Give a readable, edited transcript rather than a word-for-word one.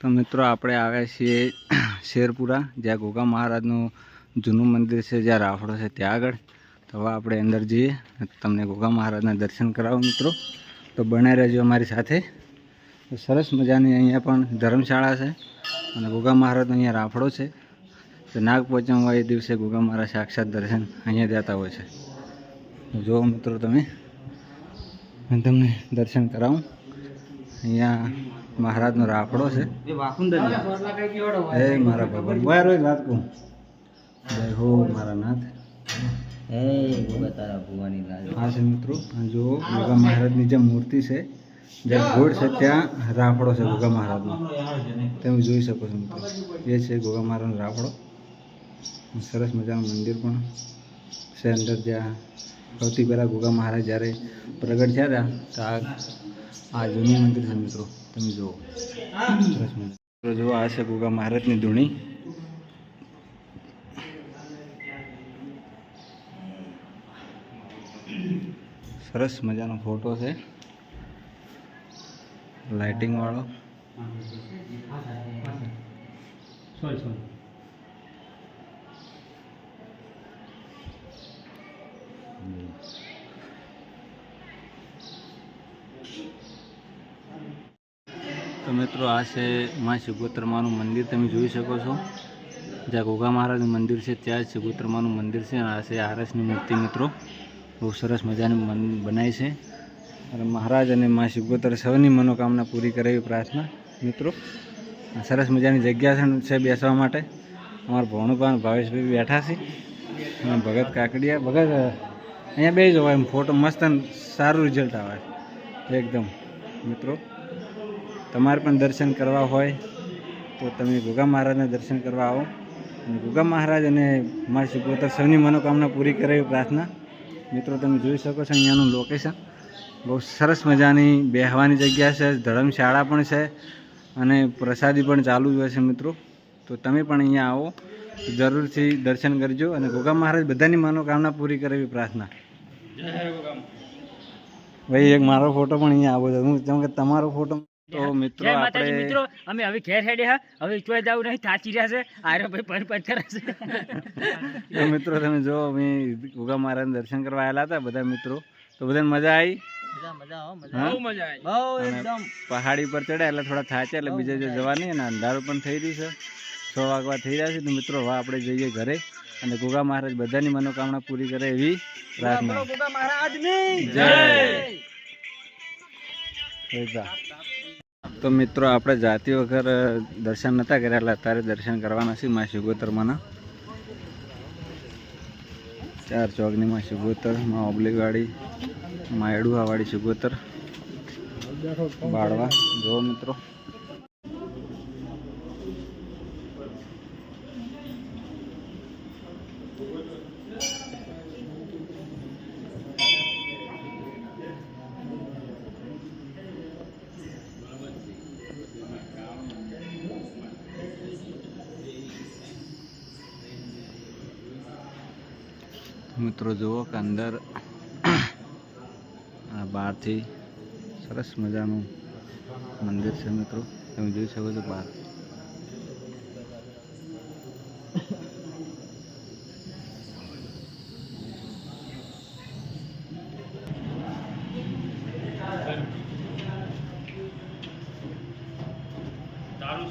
તો મિત્રો આપણે આવ્યા છીએ શેરપુરા, જ્યાં ગોગા મહારાજનું જૂનું મંદિર છે, જ્યાં રાફડો છે ત્યાં આગળ. તો હવે આપણે અંદર જઈએ, તમને ગોગા મહારાજના દર્શન કરાવો મિત્રો. તો બને રહેજો અમારી સાથે. તો સરસ મજાની અહીંયા પણ ધર્મશાળા છે અને ગોગા મહારાજનો અહીંયા રાફડો છે. તો નાગ પંચમ હોય એ દિવસે ગોગા મહારાજ સાક્ષાત દર્શન અહીંયા દેતા હોય છે. જો મિત્રો તમે તમને દર્શન કરાવું. અહીંયા મહારાજનો રાફડો છે. હે મારા ભગવાન વાર હોય વાત કહું. જય હો મારા નાથ. હા છે મિત્રો, જો ગોગા મહારાજની જે મૂર્તિ છે, જ્યાં ગોળ છે ત્યાં રાફડો છે ગોગા મહારાજનો. તમે જોઈ શકો છો મિત્રો, એ છે ગોગા મહારાજનો રાફડો. સરસ મજાનું મંદિર પણ છે અંદર, જ્યાં સૌથી પહેલાં ગોગા મહારાજ જ્યારે પ્રગટ થયા હતા તો આ જૂનું મંદિર છે મિત્રો. તમે જુઓ સરસ મિત્રો, જુઓ આ છે ગોગા મહારાજની ધૂણી. સરસ મજાનો ફોટો છે, લાઇટિંગ વાળો. તો મિત્રો આ છે મા શિગોતરમાનું મંદિર. તમે જોઈ શકો છો, જ્યાં ગોગા મહારાજનું મંદિર છે ત્યાં શિગોતરમાનું મંદિર છે. આ છે આરસની મૂર્તિ મિત્રો, બહુ સરસ મજાની બનાવી છે. અને મહારાજ અને મા શિગોતર સૌની મનોકામના પૂરી કરે એવી પ્રાર્થના મિત્રો. સરસ મજાની જગ્યા છે બેસવા માટે. અમારા ભોણુભાઈ ભાવેશભાઈ બેઠા છે અને ભગત કાકડિયા. ભગત અહીંયા બે જવાય એમ ફોટો મસ્ત સારું રિઝલ્ટ આવે એકદમ મિત્રો. તમારે પણ દર્શન કરવા હોય તો તમે ગોગા મહારાજના દર્શન કરવા આવો. અને ગોગા મહારાજ અને મા શિગોતર સૌની મનોકામના પૂરી કરે એવી પ્રાર્થના મિત્રો. તમે જોઈ શકો છો અહીંયાનું લોકેશન બહુ સરસ મજાની બેહવાની જગ્યા છે, ધર્મશાળા પણ છે અને પ્રસાદી પણ ચાલુ જ હોય છે મિત્રો. તો તમે પણ અહીંયા આવો, જરૂરથી દર્શન કરજો. અને ગોગા મહારાજ બધાની મનોકામના પૂરી કરે એવી પ્રાર્થના. ભાઈ એક મારો ફોટો પણ અહીંયા આવો છો, જેમ કે તમારો ફોટો. તો મિત્રો મિત્રો અમે હવે ઘેર હેડે હવે ચોય જવું નહીં, થાચી રહ્યા છે. આરો ભાઈ પર કરે છે. તો મિત્રો તમે જો અમે ગોગા મહારાજના દર્શન કરવા આવેલા હતા બધા મિત્રો. તો બધાને મજા આવી. પહાડી પર ચડ્યા એટલે થોડા થાચ્યા, એટલે બીજે જવા નહીં. અને અંધારું પણ થઈ રહ્યું છે, 6 વાગવા થઈ રહ્યા છે. તો મિત્રો હવે આપણે જઈએ ઘરે. અને ગોગા મહારાજ બધાની મનોકામના પૂરી કરે એવી પ્રાર્થના. જય. તો મિત્રો આપણે જાતિ વગર દર્શન નહોતા કરેલા, અત્યારે દર્શન કરવાના છે મા શિગોતરમાંના. 4 ચોકની માં શિગોતર, માં ઓબલીવાળી, માં એડુઆવાળી શિગોતર બાળવા. જો મિત્રો મિત્રો જુઓ કે અંદર બહારથી સરસ મજાનું મંદિર છે મિત્રો. તમે જોઈ શકો છો બહાર. દારૂ